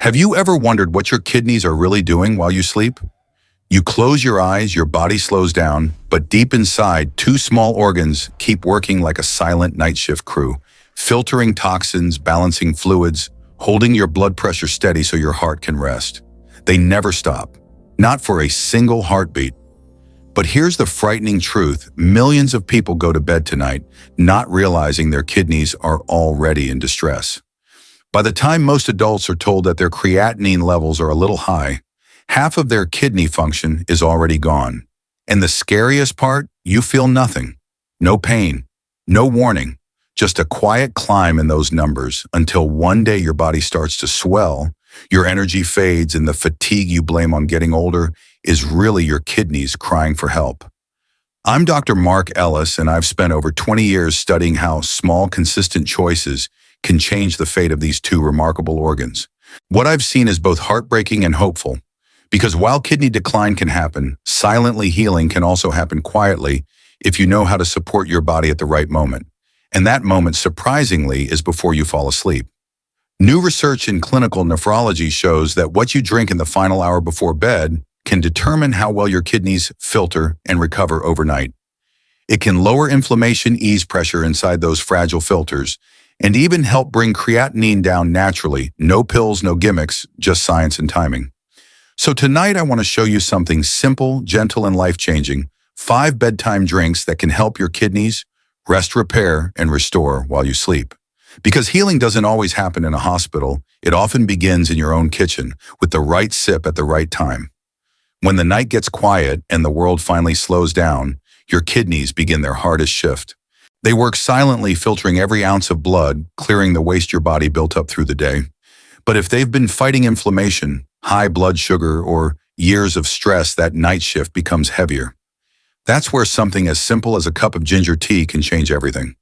Have you ever wondered what your kidneys are really doing while you sleep? You close your eyes, your body slows down, but deep inside, two small organs keep working like a silent night shift crew, filtering toxins, balancing fluids, holding your blood pressure steady so your heart can rest. They never stop, not for a single heartbeat. But here's the frightening truth. Millions of people go to bed tonight, not realizing their kidneys are already in distress. By the time most adults are told that their creatinine levels are a little high, half of their kidney function is already gone. And the scariest part, you feel nothing. No pain, no warning, just a quiet climb in those numbers until one day your body starts to swell, your energy fades, and the fatigue you blame on getting older is really your kidneys crying for help. I'm Dr. Mark Ellis, and I've spent over 20 years studying how small, consistent choices can change the fate of these two remarkable organs. What I've seen is both heartbreaking and hopeful, because while kidney decline can happen, silently healing can also happen quietly if you know how to support your body at the right moment. And that moment, surprisingly, is before you fall asleep. New research in clinical nephrology shows that what you drink in the final hour before bed can determine how well your kidneys filter and recover overnight. It can lower inflammation, ease pressure inside those fragile filters, and even help bring creatinine down naturally. No pills, no gimmicks, just science and timing. So tonight I want to show you something simple, gentle, and life-changing. 5 bedtime drinks that can help your kidneys rest, repair, and restore while you sleep. Because healing doesn't always happen in a hospital. It often begins in your own kitchen with the right sip at the right time. When the night gets quiet and the world finally slows down, your kidneys begin their hardest shift. They work silently, filtering every ounce of blood, clearing the waste your body built up through the day. But if they've been fighting inflammation, high blood sugar, or years of stress, that night shift becomes heavier. That's where something as simple as a cup of ginger tea can change everything.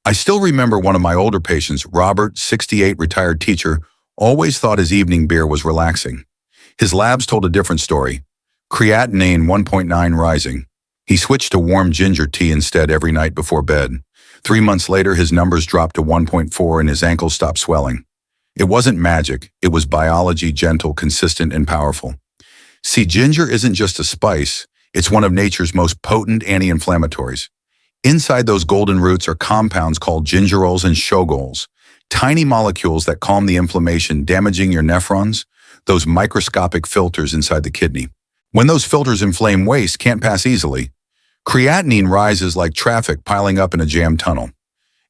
I still remember one of my older patients, Robert, 68, retired teacher, always thought his evening beer was relaxing. His labs told a different story. Creatinine 1.9 rising. He switched to warm ginger tea instead every night before bed. 3 months later, his numbers dropped to 1.4 and his ankles stopped swelling. It wasn't magic. It was biology, gentle, consistent, and powerful. See, ginger isn't just a spice. It's one of nature's most potent anti-inflammatories. Inside those golden roots are compounds called gingerols and shogols, tiny molecules that calm the inflammation, damaging your nephrons, those microscopic filters inside the kidney. When those filters inflame, waste can't pass easily. Creatinine rises like traffic piling up in a jammed tunnel.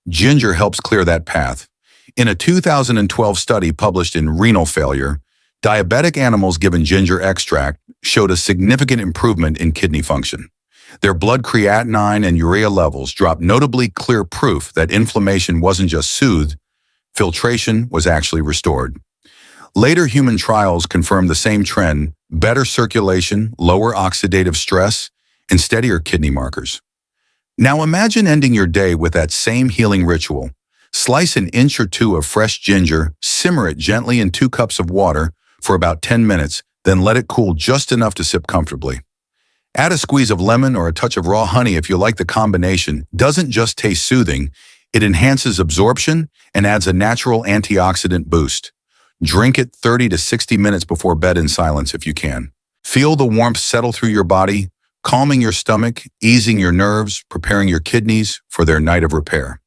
Ginger helps clear that path. In a 2012 study published in Renal Failure, diabetic animals given ginger extract showed a significant improvement in kidney function. Their blood creatinine and urea levels dropped, notably clear proof that inflammation wasn't just soothed, filtration was actually restored. Later human trials confirmed the same trend: better circulation, lower oxidative stress, and steadier kidney markers. Now imagine ending your day with that same healing ritual. Slice an inch or two of fresh ginger, simmer it gently in 2 cups of water for about 10 minutes, then let it cool just enough to sip comfortably. Add a squeeze of lemon or a touch of raw honey if you like. The combination doesn't just taste soothing, it enhances absorption and adds a natural antioxidant boost. Drink it 30 to 60 minutes before bed in silence if you can. Feel the warmth settle through your body, calming your stomach, easing your nerves, preparing your kidneys for their night of repair.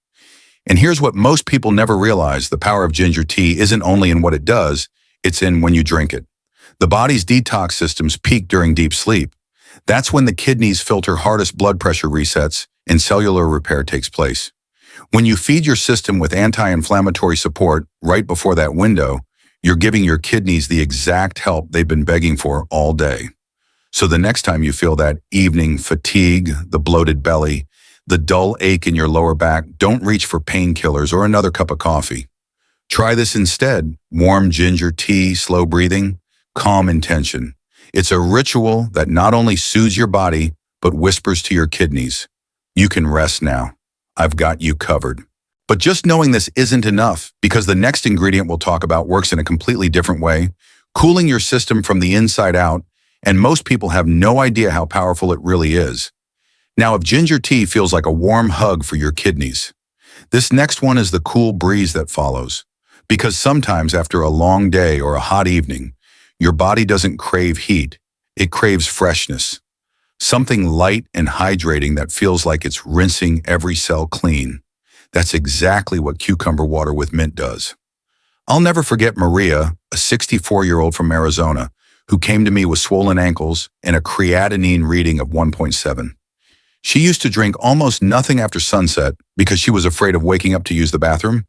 And here's what most people never realize: the power of ginger tea isn't only in what it does, it's in when you drink it. The body's detox systems peak during deep sleep. That's when the kidneys filter hardest, blood pressure resets, and cellular repair takes place. When you feed your system with anti-inflammatory support right before that window, you're giving your kidneys the exact help they've been begging for all day. So the next time you feel that evening fatigue, the bloated belly, the dull ache in your lower back, don't reach for painkillers or another cup of coffee. Try this instead: warm ginger tea, slow breathing, calm intention. It's a ritual that not only soothes your body, but whispers to your kidneys, "You can rest now. I've got you covered." But just knowing this isn't enough, because the next ingredient we'll talk about works in a completely different way, cooling your system from the inside out, and most people have no idea how powerful it really is. Now, if ginger tea feels like a warm hug for your kidneys, this next one is the cool breeze that follows. Because sometimes after a long day or a hot evening, your body doesn't crave heat, it craves freshness. Something light and hydrating that feels like it's rinsing every cell clean. That's exactly what cucumber water with mint does. I'll never forget Maria, a 64-year-old from Arizona, who came to me with swollen ankles and a creatinine reading of 1.7. She used to drink almost nothing after sunset because she was afraid of waking up to use the bathroom.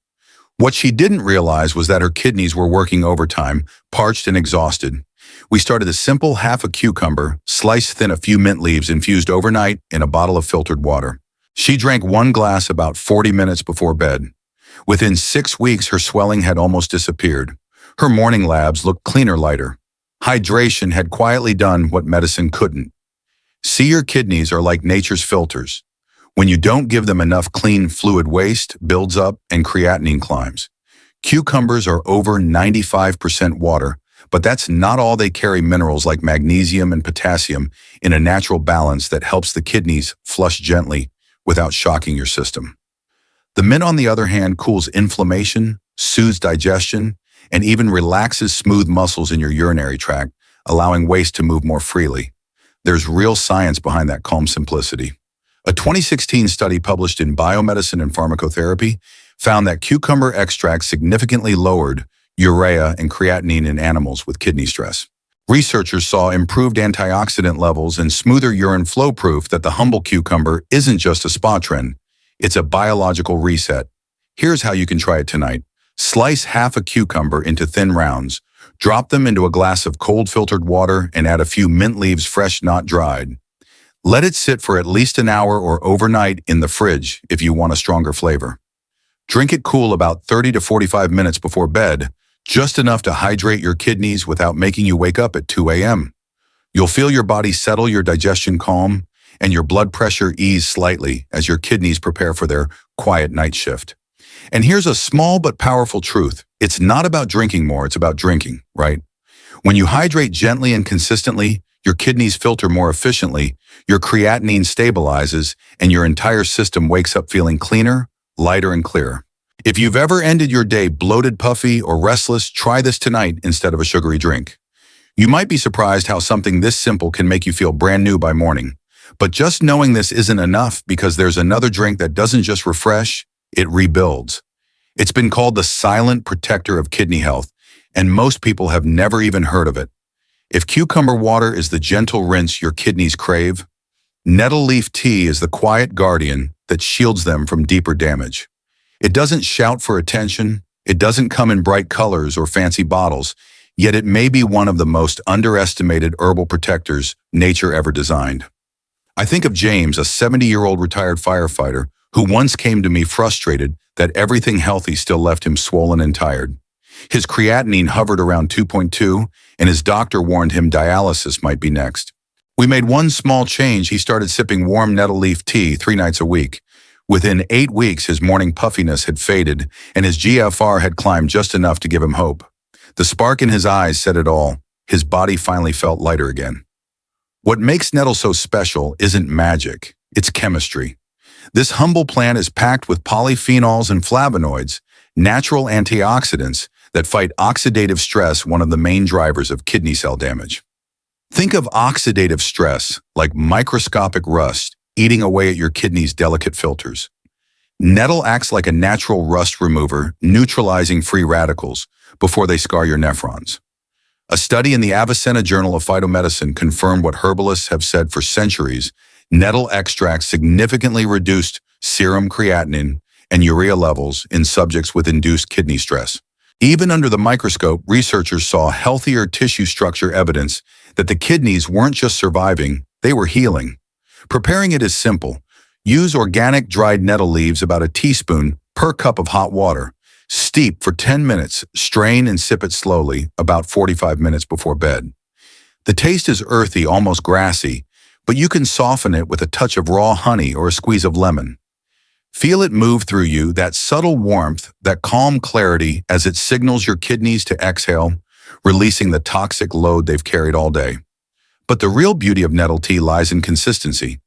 What she didn't realize was that her kidneys were working overtime, parched and exhausted. We started a simple half a cucumber, sliced thin a few mint leaves infused overnight in a bottle of filtered water. She drank one glass about 40 minutes before bed. Within 6 weeks, her swelling had almost disappeared. Her morning labs looked cleaner, lighter. Hydration had quietly done what medicine couldn't. See, your kidneys are like nature's filters. When you don't give them enough clean fluid, waste builds up and creatinine climbs. Cucumbers are over 95% water, but that's not all. They carry minerals like magnesium and potassium in a natural balance that helps the kidneys flush gently without shocking your system. The mint, on the other hand, cools inflammation, soothes digestion, and even relaxes smooth muscles in your urinary tract, allowing waste to move more freely. There's real science behind that calm simplicity. A 2016 study published in Biomedicine and Pharmacotherapy found that cucumber extract significantly lowered urea and creatinine in animals with kidney stress. Researchers saw improved antioxidant levels and smoother urine flow, proof that the humble cucumber isn't just a spa trend, it's a biological reset. Here's how you can try it tonight. Slice half a cucumber into thin rounds, drop them into a glass of cold filtered water, and add a few mint leaves, fresh, not dried. Let it sit for at least an hour or overnight in the fridge if you want a stronger flavor. Drink it cool about 30 to 45 minutes before bed, just enough to hydrate your kidneys without making you wake up at 2 a.m. You'll feel your body settle, your digestion calm, and your blood pressure ease slightly as your kidneys prepare for their quiet night shift. And here's a small but powerful truth. It's not about drinking more, it's about drinking, right? When you hydrate gently and consistently, your kidneys filter more efficiently, your creatinine stabilizes, and your entire system wakes up feeling cleaner, lighter, and clearer. If you've ever ended your day bloated, puffy, or restless, try this tonight instead of a sugary drink. You might be surprised how something this simple can make you feel brand new by morning. But just knowing this isn't enough, because there's another drink that doesn't just refresh, it rebuilds. It's been called the silent protector of kidney health, and most people have never even heard of it. If cucumber water is the gentle rinse your kidneys crave, Nettle Leaf Tea is the quiet guardian that shields them from deeper damage. It doesn't shout for attention, it doesn't come in bright colors or fancy bottles, yet it may be one of the most underestimated herbal protectors nature ever designed. I think of James, a 70-year-old retired firefighter who once came to me frustrated that everything healthy still left him swollen and tired. His creatinine hovered around 2.2, and his doctor warned him dialysis might be next. We made one small change. He started sipping warm Nettle Leaf Tea 3 nights a week. Within 8 weeks, his morning puffiness had faded, and his GFR had climbed just enough to give him hope. The spark in his eyes said it all. His body finally felt lighter again. What makes nettle so special isn't magic, it's chemistry. This humble plant is packed with polyphenols and flavonoids, natural antioxidants that fight oxidative stress, one of the main drivers of kidney cell damage. Think of oxidative stress like microscopic rust eating away at your kidney's delicate filters. Nettle acts like a natural rust remover, neutralizing free radicals before they scar your nephrons. A study in the Avicenna Journal of Phytomedicine confirmed what herbalists have said for centuries. Nettle extract significantly reduced serum creatinine and urea levels in subjects with induced kidney stress. Even under the microscope, researchers saw healthier tissue structure, evidence that the kidneys weren't just surviving, they were healing. Preparing it is simple. Use organic dried nettle leaves, about a teaspoon per cup of hot water. Steep for 10 minutes, strain and sip it slowly, about 45 minutes before bed. The taste is earthy, almost grassy, but you can soften it with a touch of raw honey or a squeeze of lemon. Feel it move through you, that subtle warmth, that calm clarity as it signals your kidneys to exhale, releasing the toxic load they've carried all day. But the real beauty of nettle tea lies in consistency.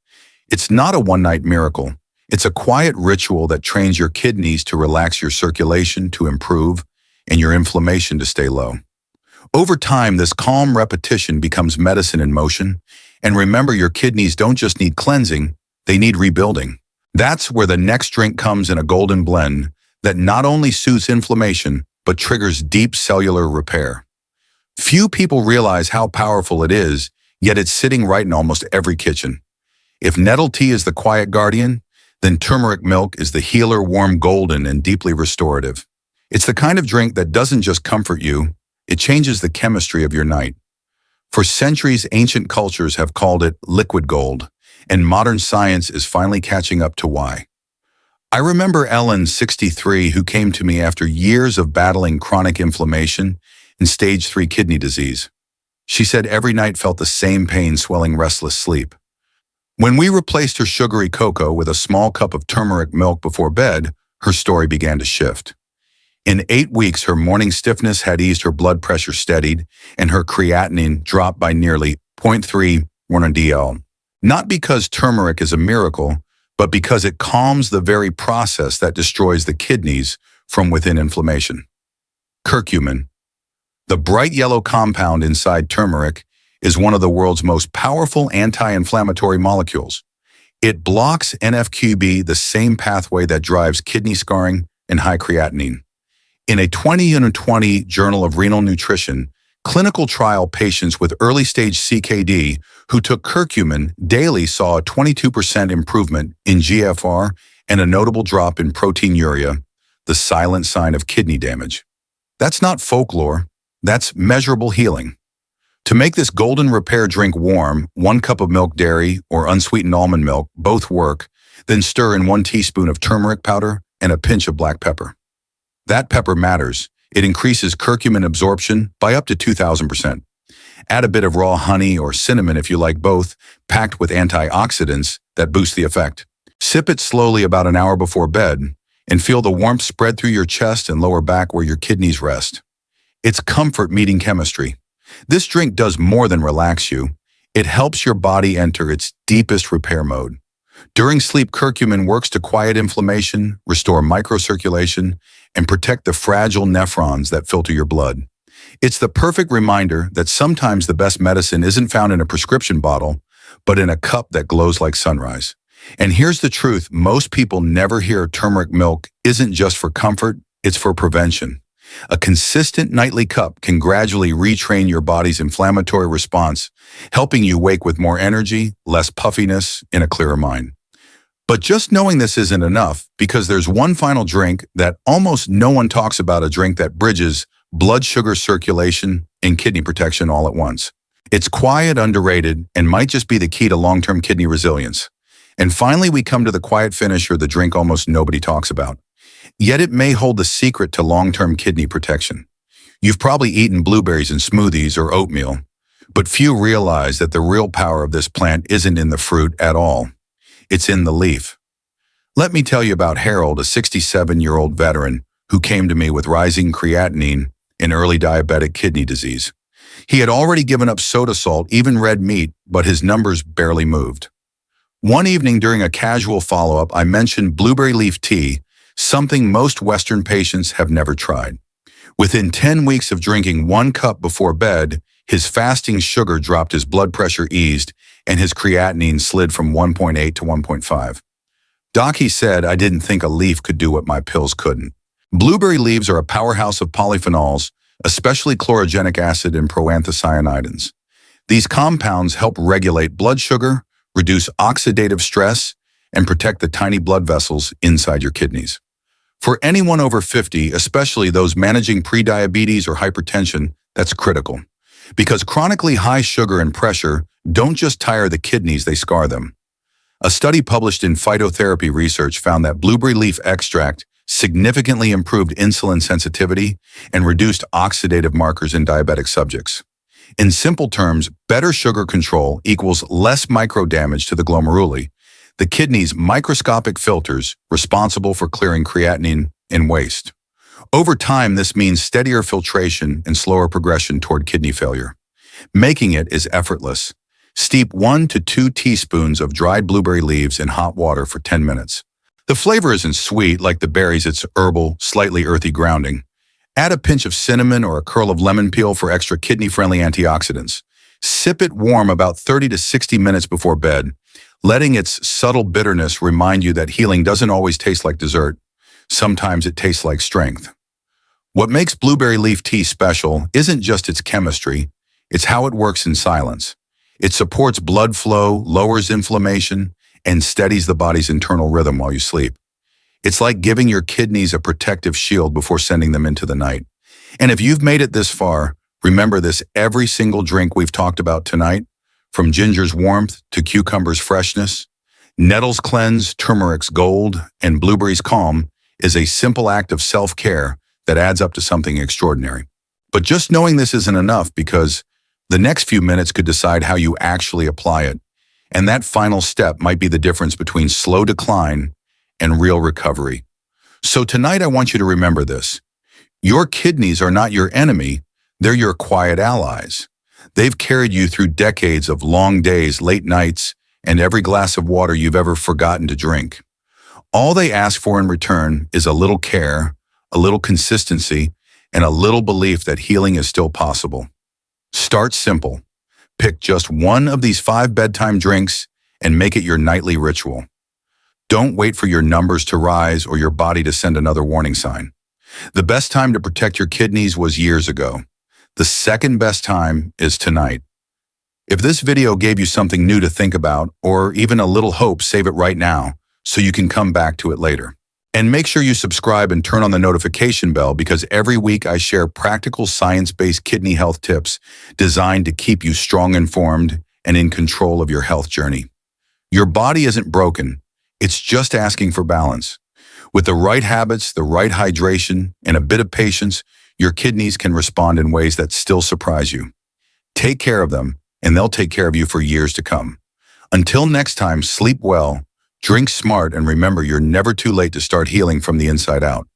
It's not a one-night miracle. It's a quiet ritual that trains your kidneys to relax, your circulation to improve, and your inflammation to stay low. Over time, this calm repetition becomes medicine in motion. And remember, your kidneys don't just need cleansing, they need rebuilding. That's where the next drink comes in a golden blend that not only soothes inflammation, but triggers deep cellular repair. Few people realize how powerful it is, yet it's sitting right in almost every kitchen. If nettle tea is the quiet guardian, then turmeric milk is the healer, warm, golden, and deeply restorative. It's the kind of drink that doesn't just comfort you, it changes the chemistry of your night. For centuries, ancient cultures have called it liquid gold, and modern science is finally catching up to why. I remember Ellen, 63, who came to me after years of battling chronic inflammation and stage 3 kidney disease. She said every night felt the same pain, swelling, restless sleep. When we replaced her sugary cocoa with a small cup of turmeric milk before bed, her story began to shift. In 8 weeks, her morning stiffness had eased, her blood pressure steadied, and her creatinine dropped by nearly 0.3 mg/dl. Not because turmeric is a miracle, but because it calms the very process that destroys the kidneys from within inflammation. Curcumin, the bright yellow compound inside turmeric, is one of the world's most powerful anti-inflammatory molecules. It blocks NF-κB, the same pathway that drives kidney scarring and high creatinine. In a 2020 Journal of Renal Nutrition clinical trial, patients with early-stage CKD who took curcumin daily saw a 22% improvement in GFR and a notable drop in proteinuria, the silent sign of kidney damage. That's not folklore, that's measurable healing. To make this golden repair drink warm, 1 cup of milk, dairy, or unsweetened almond milk, both work, then stir in 1 teaspoon of turmeric powder and a pinch of black pepper. That pepper matters. It increases curcumin absorption by up to 2,000%. Add a bit of raw honey or cinnamon if you like, both packed with antioxidants that boost the effect. Sip it slowly about an hour before bed and feel the warmth spread through your chest and lower back where your kidneys rest. It's comfort meeting chemistry. This drink does more than relax you. It helps your body enter its deepest repair mode. During sleep, curcumin works to quiet inflammation, restore microcirculation, and protect the fragile nephrons that filter your blood. It's the perfect reminder that sometimes the best medicine isn't found in a prescription bottle, but in a cup that glows like sunrise. And here's the truth, most people never hear turmeric milk isn't just for comfort, it's for prevention. A consistent nightly cup can gradually retrain your body's inflammatory response, helping you wake with more energy, less puffiness, and a clearer mind. But just knowing this isn't enough, because there's one final drink that almost no one talks about, a drink that bridges blood sugar circulation and kidney protection all at once. It's quiet, underrated, and might just be the key to long-term kidney resilience. And finally, we come to the quiet finisher, the drink almost nobody talks about. Yet it may hold the secret to long-term kidney protection. You've probably eaten blueberries in smoothies or oatmeal, but few realize that the real power of this plant isn't in the fruit at all. It's in the leaf. Let me tell you about Harold, a 67-year-old veteran who came to me with rising creatinine and early diabetic kidney disease. He had already given up soda salt, even red meat, but his numbers barely moved. One evening during a casual follow-up, I mentioned blueberry leaf tea, something most Western patients have never tried. Within 10 weeks of drinking 1 cup before bed, his fasting sugar dropped, his blood pressure eased, and his creatinine slid from 1.8 to 1.5. Doc, he said, I didn't think a leaf could do what my pills couldn't. Blueberry leaves are a powerhouse of polyphenols, especially chlorogenic acid and proanthocyanidins. These compounds help regulate blood sugar, reduce oxidative stress, and protect the tiny blood vessels inside your kidneys. For anyone over 50, especially those managing prediabetes or hypertension, that's critical. Because chronically high sugar and pressure don't just tire the kidneys, they scar them. A study published in Phytotherapy Research found that blueberry leaf extract significantly improved insulin sensitivity and reduced oxidative markers in diabetic subjects. In simple terms, better sugar control equals less microdamage to the glomeruli, the kidney's microscopic filters responsible for clearing creatinine and waste. Over time, this means steadier filtration and slower progression toward kidney failure. Making it is effortless. Steep 1 to 2 teaspoons of dried blueberry leaves in hot water for 10 minutes. The flavor isn't sweet like the berries, it's herbal, slightly earthy grounding. Add a pinch of cinnamon or a curl of lemon peel for extra kidney-friendly antioxidants. Sip it warm about 30 to 60 minutes before bed, letting its subtle bitterness remind you that healing doesn't always taste like dessert. Sometimes it tastes like strength. What makes blueberry leaf tea special isn't just its chemistry, it's how it works in silence. It supports blood flow, lowers inflammation, and steadies the body's internal rhythm while you sleep. It's like giving your kidneys a protective shield before sending them into the night. And if you've made it this far, remember this: every single drink we've talked about tonight, from ginger's warmth to cucumber's freshness, nettle's cleanse, turmeric's gold, and blueberry's calm, is a simple act of self-care that adds up to something extraordinary. But just knowing this isn't enough, because the next few minutes could decide how you actually apply it. And that final step might be the difference between slow decline and real recovery. So tonight I want you to remember this. Your kidneys are not your enemy, they're your quiet allies. They've carried you through decades of long days, late nights, and every glass of water you've ever forgotten to drink. All they ask for in return is a little care, a little consistency, and a little belief that healing is still possible. Start simple. Pick just one of these 5 bedtime drinks and make it your nightly ritual. Don't wait for your numbers to rise or your body to send another warning sign. The best time to protect your kidneys was years ago. The second best time is tonight. If this video gave you something new to think about, or even a little hope, save it right now so you can come back to it later. And make sure you subscribe and turn on the notification bell, because every week I share practical science-based kidney health tips designed to keep you strong, informed, and in control of your health journey. Your body isn't broken. It's just asking for balance. With the right habits, the right hydration, and a bit of patience, your kidneys can respond in ways that still surprise you. Take care of them, and they'll take care of you for years to come. Until next time, sleep well, drink smart, and remember, you're never too late to start healing from the inside out.